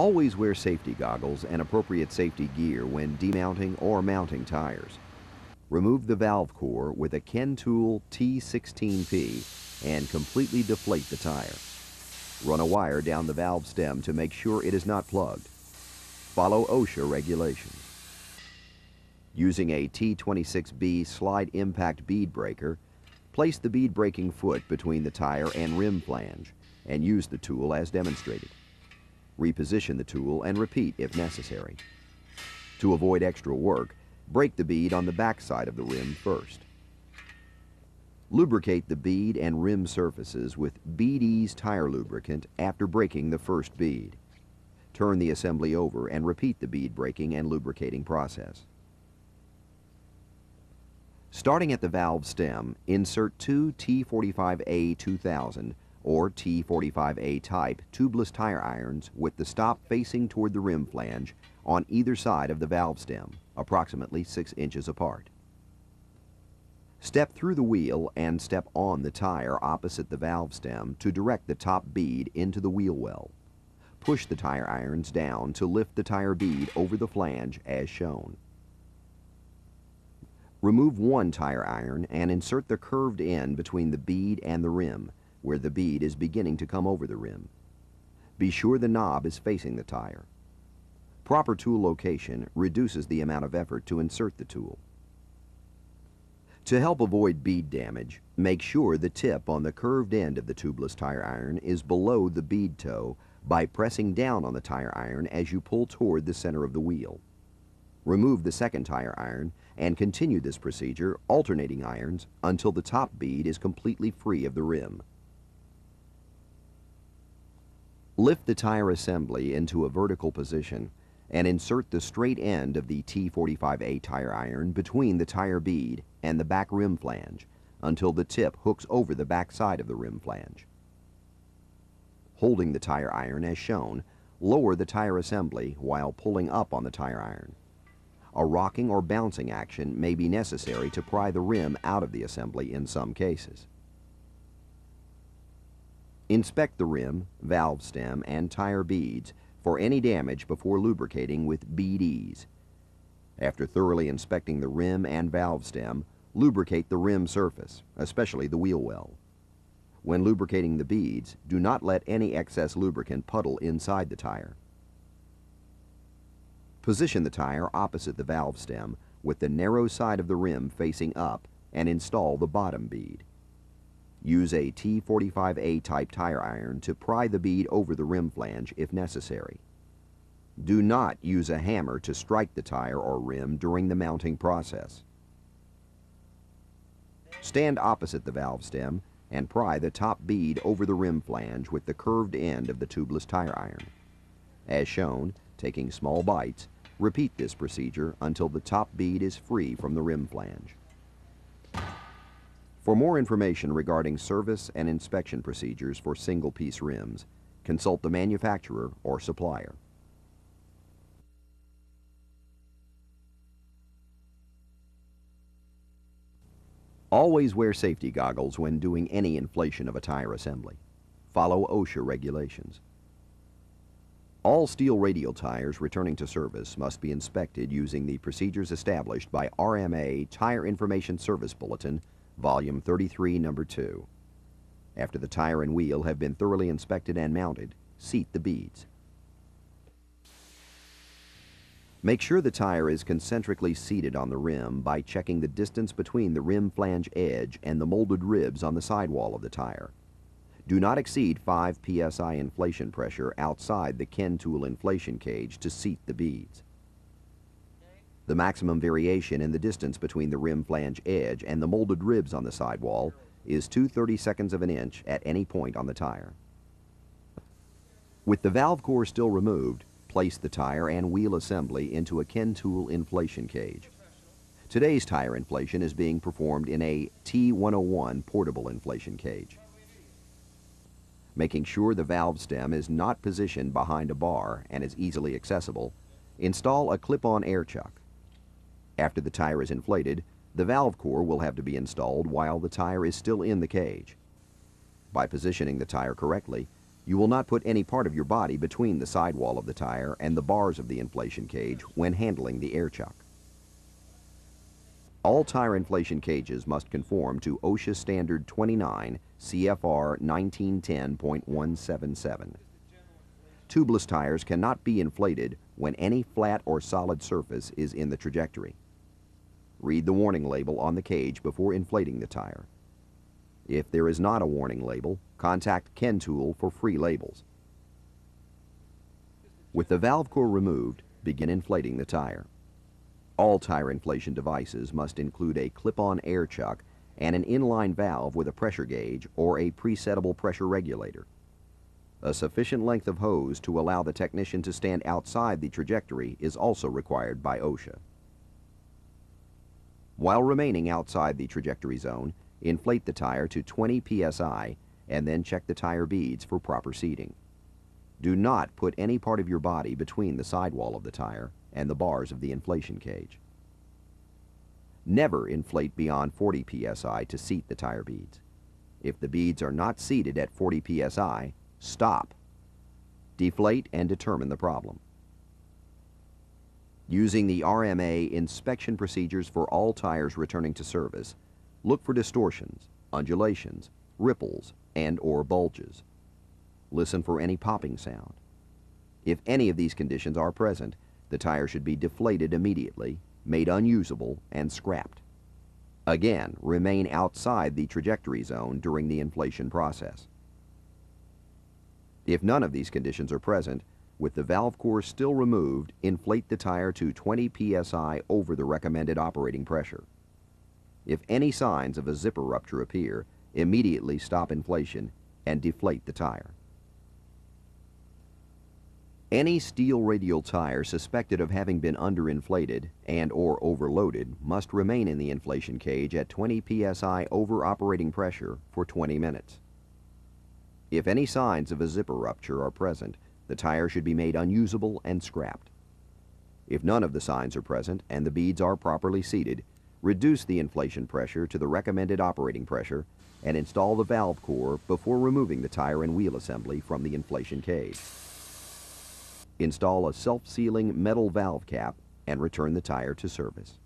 Always wear safety goggles and appropriate safety gear when demounting or mounting tires. Remove the valve core with a Ken tool T16P and completely deflate the tire. Run a wire down the valve stem to make sure it is not plugged. Follow OSHA regulations. Using a T26B slide impact bead breaker, place the bead breaking foot between the tire and rim flange and use the tool as demonstrated. Reposition the tool and repeat if necessary. To avoid extra work, break the bead on the back side of the rim first. Lubricate the bead and rim surfaces with Bead Ease tire lubricant after breaking the first bead. Turn the assembly over and repeat the bead breaking and lubricating process. Starting at the valve stem, insert two T45A 2000 or T45A type tubeless tire irons with the stop facing toward the rim flange on either side of the valve stem, approximately 6 inches apart. Step through the wheel and step on the tire opposite the valve stem to direct the top bead into the wheel well. Push the tire irons down to lift the tire bead over the flange as shown. Remove one tire iron and insert the curved end between the bead and the rim, where the bead is beginning to come over the rim. Be sure the knob is facing the tire. Proper tool location reduces the amount of effort to insert the tool. To help avoid bead damage, make sure the tip on the curved end of the tubeless tire iron is below the bead toe by pressing down on the tire iron as you pull toward the center of the wheel. Remove the second tire iron and continue this procedure, alternating irons, until the top bead is completely free of the rim. Lift the tire assembly into a vertical position and insert the straight end of the T45A tire iron between the tire bead and the back rim flange until the tip hooks over the back side of the rim flange. Holding the tire iron as shown, lower the tire assembly while pulling up on the tire iron. A rocking or bouncing action may be necessary to pry the rim out of the assembly in some cases. Inspect the rim, valve stem, and tire beads for any damage before lubricating with Bead Ease. After thoroughly inspecting the rim and valve stem, lubricate the rim surface, especially the wheel well. When lubricating the beads, do not let any excess lubricant puddle inside the tire. Position the tire opposite the valve stem with the narrow side of the rim facing up and install the bottom bead. Use a T45A type tire iron to pry the bead over the rim flange if necessary. Do not use a hammer to strike the tire or rim during the mounting process. Stand opposite the valve stem and pry the top bead over the rim flange with the curved end of the tubeless tire iron. As shown, taking small bites, repeat this procedure until the top bead is free from the rim flange. For more information regarding service and inspection procedures for single-piece rims, consult the manufacturer or supplier. Always wear safety goggles when doing any inflation of a tire assembly. Follow OSHA regulations. All steel radial tires returning to service must be inspected using the procedures established by RMA Tire Information Service Bulletin, Volume 33, Number 2. After the tire and wheel have been thoroughly inspected and mounted, seat the beads. Make sure the tire is concentrically seated on the rim by checking the distance between the rim flange edge and the molded ribs on the sidewall of the tire. Do not exceed 5 psi inflation pressure outside the Ken tool inflation cage to seat the beads. The maximum variation in the distance between the rim flange edge and the molded ribs on the sidewall is 2/32 of an inch at any point on the tire. With the valve core still removed, place the tire and wheel assembly into a Ken tool inflation cage. Today's tire inflation is being performed in a T101 portable inflation cage. Making sure the valve stem is not positioned behind a bar and is easily accessible, install a clip-on air chuck. After the tire is inflated, the valve core will have to be installed while the tire is still in the cage. By positioning the tire correctly, You will not put any part of your body between the sidewall of the tire and the bars of the inflation cage when handling the air chuck. All tire inflation cages must conform to OSHA Standard 29 CFR 1910.177. Tubeless tires cannot be inflated when any flat or solid surface is in the trajectory. Read the warning label on the cage before inflating the tire. If there is not a warning label, contact Ken Tool for free labels. With the valve core removed, begin inflating the tire. All tire inflation devices must include a clip-on air chuck and an inline valve with a pressure gauge or a presettable pressure regulator. A sufficient length of hose to allow the technician to stand outside the trajectory is also required by OSHA. While remaining outside the trajectory zone, inflate the tire to 20 psi and then check the tire beads for proper seating. Do not put any part of your body between the sidewall of the tire and the bars of the inflation cage. Never inflate beyond 40 psi to seat the tire beads. If the beads are not seated at 40 psi, stop. Deflate and determine the problem. Using the RMA inspection procedures for all tires returning to service, look for distortions, undulations, ripples, and/or bulges. Listen for any popping sound. If any of these conditions are present, the tire should be deflated immediately, made unusable, and scrapped. Again, remain outside the trajectory zone during the inflation process. If none of these conditions are present, with the valve core still removed, inflate the tire to 20 psi over the recommended operating pressure. If any signs of a zipper rupture appear, immediately stop inflation and deflate the tire. Any steel radial tire suspected of having been underinflated and/or overloaded must remain in the inflation cage at 20 psi over operating pressure for 20 minutes. If any signs of a zipper rupture are present, the tire should be made unusable and scrapped. If none of the signs are present and the beads are properly seated, reduce the inflation pressure to the recommended operating pressure and install the valve core before removing the tire and wheel assembly from the inflation cage. Install a self-sealing metal valve cap and return the tire to service.